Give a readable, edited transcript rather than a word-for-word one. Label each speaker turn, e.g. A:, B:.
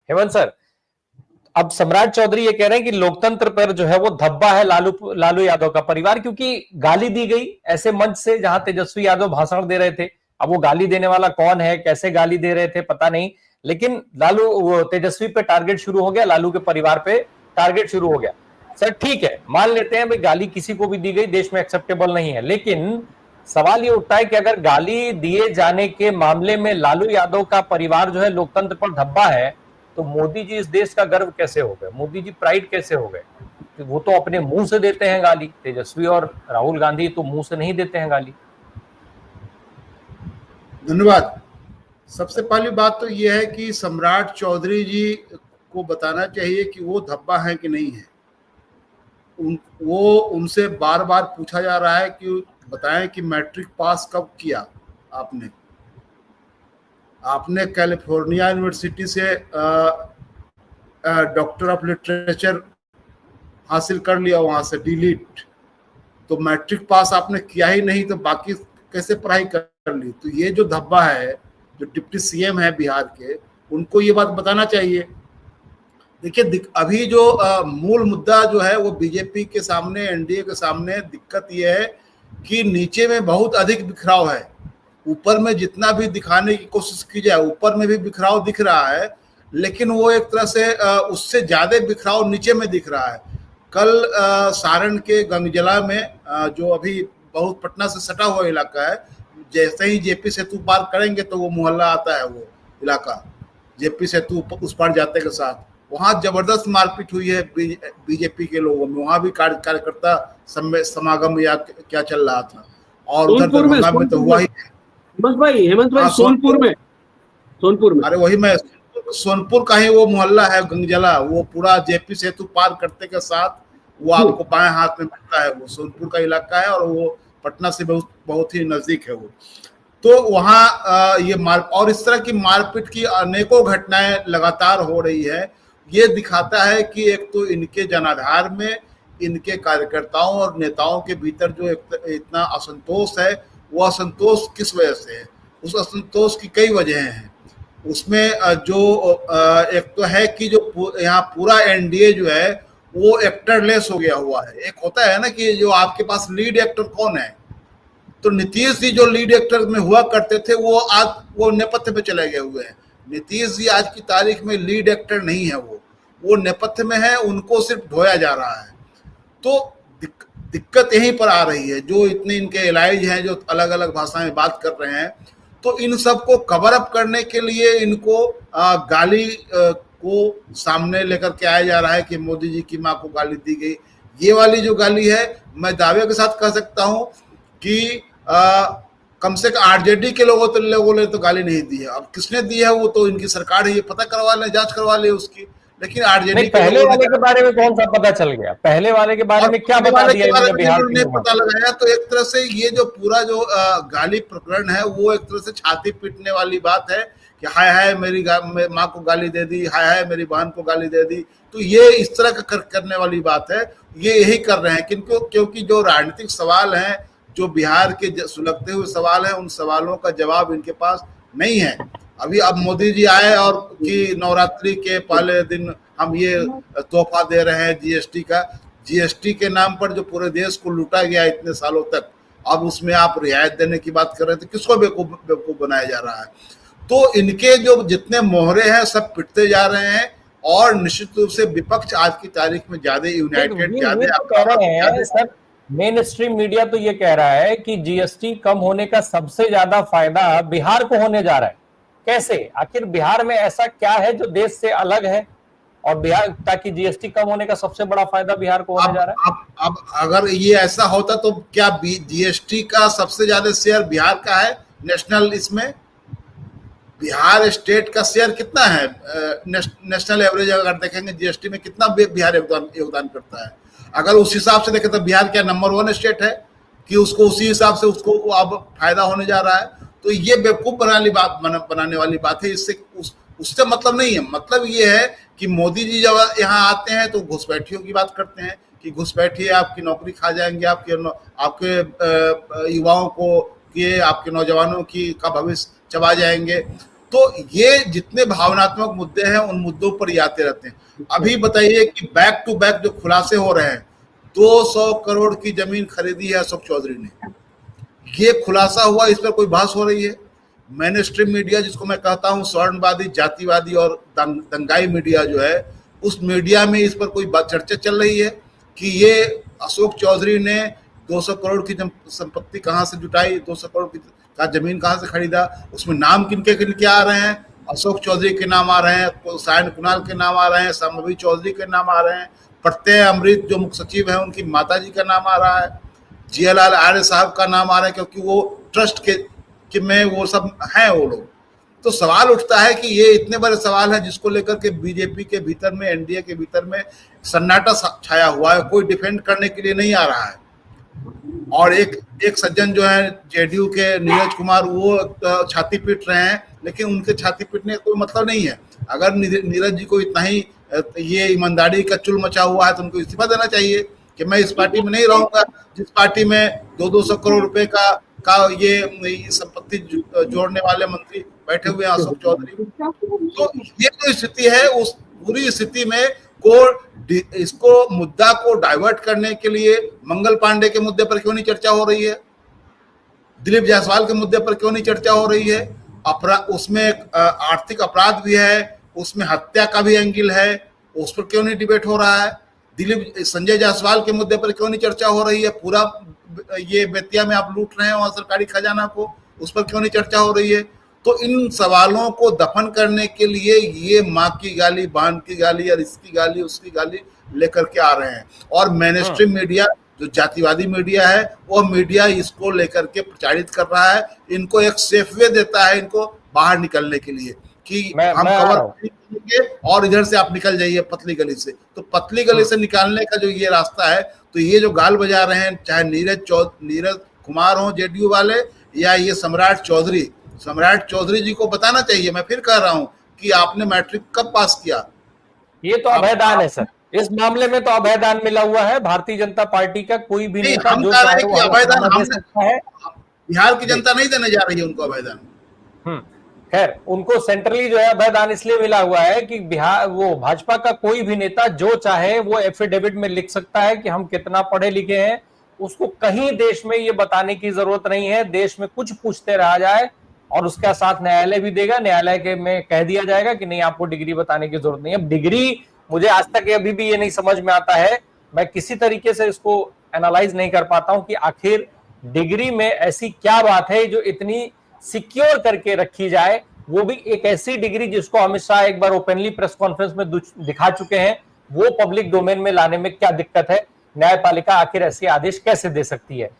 A: Hemant sir, अब सम्राट चौधरी ये कह रहे हैं कि लोकतंत्र पर जो है वो धब्बा है लालू लालू यादव का परिवार, क्योंकि गाली दी गई ऐसे मंच से जहां तेजस्वी यादव भाषण दे रहे थे। अब वो गाली देने वाला कौन है, कैसे गाली दे रहे थे पता नहीं, लेकिन लालू तेजस्वी पे टारगेट शुरू हो गया, लालू के परिवार पे टारगेट शुरू हो गया। सर ठीक है, मान लेते हैं भाई गाली किसी को भी दी गई देश में एक्सेप्टेबल नहीं है, लेकिन सवाल ये उठता है कि अगर गाली दिए जाने के मामले में लालू यादव का परिवार जो है लोकतंत्र पर धब्बा है, तो मोदी जी इस देश का गर्व कैसे हो गए, मोदी जी प्राइड कैसे हो गए। वो तो अपने मुंह से देते हैं गाली, तेजस्वी और राहुल गांधी तो मुंह से नहीं देते हैं गाली।
B: धन्यवाद। सबसे पहली बात तो यह है कि सम्राट चौधरी जी को बताना चाहिए कि वो धब्बा है कि नहीं है। वो उनसे बार बार पूछा जा रहा है कि बताएं कि मैट्रिक पास कब किया आपने। आपने कैलिफोर्निया यूनिवर्सिटी से डॉक्टर ऑफ लिटरेचर हासिल कर लिया वहां से डिलीट, तो मैट्रिक पास आपने किया ही नहीं तो बाकी कैसे पढ़ाई कर ली। तो ये जो धब्बा है, जो डिप्टी सीएम है बिहार के, उनको ये बात बताना चाहिए। देखिए अभी जो मूल मुद्दा जो है वो बीजेपी के सामने, एनडीए के सामने दिक्कत ये है कि नीचे में बहुत अधिक बिखराव है। ऊपर में जितना भी दिखाने की कोशिश की जाए, ऊपर में भी बिखराव दिख रहा है, लेकिन वो एक तरह से उससे ज्यादा बिखराव नीचे में दिख रहा है। कल सारण के गंगजला में जो अभी बहुत पटना से सटा हुआ इलाका है, जैसे ही जेपी सेतु पार करेंगे तो वो मोहल्ला आता है, वो इलाका जेपी सेतु उस पार जाते के साथ, वहां जबरदस्त मारपीट हुई है बीजेपी के लोगों में। वहां भी कार्यकर्ता समागम या क्या चल रहा था, और उधर दरभंगा में तो हुआ ही।
C: हेमंत भाई सोनपुर में
B: अरे वही मैं, सोनपुर का ही वो मोहल्ला है गंगजला, वो पूरा जेपी सेतु पार करते के साथ वो आपको बाएं हाथ में मिलता है, वो सोनपुर का इलाका है और वो पटना से बहुत ही नजदीक है वो। तो वहाँ ये और इस तरह की मारपीट की अनेकों घटनाएं लगातार हो रही है। ये दिखाता है कि एक तो इनके जनाधार में, इनके कार्यकर्ताओं और नेताओं के भीतर जो इतना असंतोष है, वो असंतोष किस वजह से है। उस असंतोष की कई वजह हैं। उसमें जो एक तो है कि जो यहाँ पूरा एनडीए जो है वो एक्टरलेस हो गया हुआ है। एक होता है ना कि जो आपके पास लीड एक्टर कौन है, तो नीतीश जी जो लीड एक्टर में हुआ करते थे वो आज वो नेपथ्य पे चले गए हुए हैं। नीतीश जी आज की तारीख में लीड एक्टर नहीं है, वो नेपथ्य में है, उनको सिर्फ ढोया जा रहा है। तो दिक्कत यहीं पर आ रही है। जो इतने इनके एलाइज हैं जो अलग अलग भाषाएं बात कर रहे हैं, तो इन सबको कवर अप करने के लिए इनको गाली को सामने लेकर के आया जा रहा है कि मोदी जी की माँ को गाली दी गई। ये वाली जो गाली है, मैं दावे के साथ कह सकता हूं कि कम से कम आरजेडी के लोगों ने तो गाली नहीं दी है। अब किसने दी है वो तो इनकी सरकार है, ये पता करवा ले, जांच करवा ले उसकी। लेकिन आरजेडी
A: पहले वाले के बारे में कौन सा पता चल गया, पहले वाले के बारे में क्या बता दिया इन्होंने बिहार
B: ने पता लगाया। तो एक तरह से ये जो पूरा जो गाली प्रकरण है वो एक तरह से छाती पीटने वाली बात है कि हाय हाय मेरी माँ को गाली दे दी, हाय हाय मेरी बहन को गाली दे दी। तो ये इस तरह का करने वाली बात है। ये यही कर रहे हैं क्योंकि जो राजनीतिक सवाल हैं, जो बिहार के सुलगते हुए सवाल हैं, उन सवालों का जवाब इनके पास नहीं है। अभी अब मोदी जी आए और कि नवरात्रि के पहले दिन हम ये तोहफा दे रहे हैं जीएसटी का। जीएसटी के नाम पर जो पूरे देश को लूटा गया इतने सालों तक, अब उसमें आप रियायत देने की बात कर रहे थे, किसको बेवकूफ बनाया जा रहा है। तो इनके जो जितने मोहरे हैं सब पिटते जा रहे हैं, और निश्चित रूप से विपक्ष आज की तारीख में ज्यादा यूनाइटेड,
A: ज्यादा मेन स्ट्रीम मीडिया तो ये कह रहा है कि जीएसटी कम होने का सबसे ज्यादा फायदा बिहार को होने जा रहा है। कैसे, आखिर बिहार में ऐसा क्या है जो देश से अलग है, और बिहार ताकि जीएसटी कम होने का सबसे बड़ा फायदा बिहार को होने जा रहा है।
B: अब अगर ये ऐसा होता तो क्या जीएसटी का सबसे ज्यादा शेयर बिहार का है नेशनल? इसमें बिहार स्टेट का शेयर कितना है नेशनल एवरेज अगर देखेंगे जीएसटी में, कितना बिहार योगदान करता है? अगर उस हिसाब से देखें तो बिहार क्या नंबर 1 स्टेट है कि उसको उसी हिसाब से उसको अब फायदा होने जा रहा है? तो ये बेवकूफ बनाने वाली बात है। इससे उससे मतलब नहीं है। मतलब ये है कि मोदी जी जब यहाँ आते हैं तो घुसपैठियों की बात करते हैं कि घुसपैठिए आपकी नौकरी खा जाएंगे, आपके युवाओं को, आपके नौजवानों का भविष्य चबा जाएंगे। तो ये जितने भावनात्मक मुद्दे हैं उन मुद्दों पर ही आते रहते हैं। अभी बताइए कि बैक टू बैक जो खुलासे हो रहे हैं, 200 करोड़ की जमीन खरीदी है अशोक चौधरी ने, ये खुलासा हुआ, इस पर कोई बहस हो रही है? मेन स्ट्रीम मीडिया, जिसको मैं कहता हूँ स्वर्णवादी, जातिवादी और दंगाई मीडिया जो है, उस मीडिया में इस पर कोई चर्चा चल रही है कि ये अशोक चौधरी ने 200 करोड़ की संपत्ति कहाँ से जुटाई, 200 करोड़ की का जमीन कहाँ से खरीदा, उसमें नाम किनके किनके आ रहे हैं? अशोक चौधरी के नाम आ रहे हैं, सायन कुणाल के नाम आ रहे हैं, संभवी चौधरी के नाम आ रहे हैं, प्रत्यय अमृत जो मुख्य सचिव है उनकी माताजी का नाम आ रहा है, जियालाल आर्य साहब का नाम आ रहा है, क्योंकि वो ट्रस्ट के में वो सब हैं वो लोग। तो सवाल उठता है कि ये इतने बड़े सवाल है जिसको लेकर के बीजेपी के भीतर में, एनडीए के भीतर में सन्नाटा छाया हुआ है, कोई डिफेंड करने के लिए नहीं आ रहा है। और एक सज्जन जो है जेडीयू के नीरज कुमार, वो छाती पीट रहे हैं, लेकिन उनके छाती पीटने का कोई मतलब नहीं है। अगर नीरज जी को इतना ही ये ईमानदारी का चुल मचा हुआ है तो उनको इस्तीफा देना चाहिए कि मैं इस पार्टी में नहीं रहूंगा जिस पार्टी में 200 करोड़ रुपए का ये संपत्ति जोड़ने वाले मंत्री बैठे हुए हैं, अशोक चौधरी। तो ये जो स्थिति है, उस पूरी स्थिति में इसको मुद्दा को डाइवर्ट करने के लिए मंगल पांडे के मुद्दे पर क्यों नहीं चर्चा हो रही है? दिलीप जायसवाल के मुद्दे पर क्यों नहीं चर्चा हो रही है? उसमें आर्थिक अपराध भी है, उसमें हत्या का भी एंगल है, उस पर क्यों नहीं डिबेट हो रहा है? संजय जायसवाल के मुद्दे पर क्यों नहीं चर्चा हो रही है? पूरा ये बेतिया में आप लूट रहे हैं वहां सरकारी खजाना को, उस पर क्यों नहीं चर्चा हो रही है? तो इन सवालों को दफन करने के लिए ये माँ की गाली, बहन की गाली और इसकी गाली उसकी गाली लेकर के आ रहे हैं। और मेन स्ट्रीम मीडिया जो जातिवादी मीडिया है, वो मीडिया इसको लेकर के प्रचारित कर रहा है, इनको एक सेफ वे देता है इनको बाहर निकलने के लिए कि हम कवर करेंगे और इधर से आप निकल जाइए पतली गली से। तो पतली गली से निकालने का जो ये रास्ता है, तो ये जो गाल बजा रहे हैं, चाहे नीरज कुमार हो जेडीयू वाले, या ये सम्राट चौधरी जी को बताना चाहिए। मैं फिर कह रहा हूं कि आपने मैट्रिक कब पास किया?
A: ये तो अभयदान है सर, इस मामले में तो अभयदान मिला हुआ है। भारतीय जनता पार्टी का कोई भी नेता
B: हम कह रहे हैं कि अभयदान बिहार की जनता नहीं देने जा रही है उनको अभयदान।
A: खैर, उनको सेंट्रली जो है अभयदान इसलिए मिला हुआ है कि बिहार, वो भाजपा का कोई भी नेता जो चाहे वो एफिडेविट में लिख सकता है कि हम कितना पढ़े लिखे हैं। उसको कहीं देश में ये बताने की जरूरत नहीं है। देश में कुछ पूछते रहा जाए और उसका साथ न्यायालय भी देगा, न्यायालय के में कह दिया जाएगा कि नहीं, आपको डिग्री बताने की जरूरत नहीं है। अब डिग्री, मुझे आज तक अभी भी ये नहीं समझ में आता है, मैं किसी तरीके से इसको एनालाइज नहीं कर पाता हूं कि आखिर डिग्री में ऐसी क्या बात है जो इतनी सिक्योर करके रखी जाए, वो भी एक ऐसी डिग्री जिसको अमित शाह एक बार ओपनली प्रेस कॉन्फ्रेंस में दिखा चुके हैं। वो पब्लिक डोमेन में लाने में क्या दिक्कत है? न्यायपालिका आखिर ऐसे आदेश कैसे दे सकती है?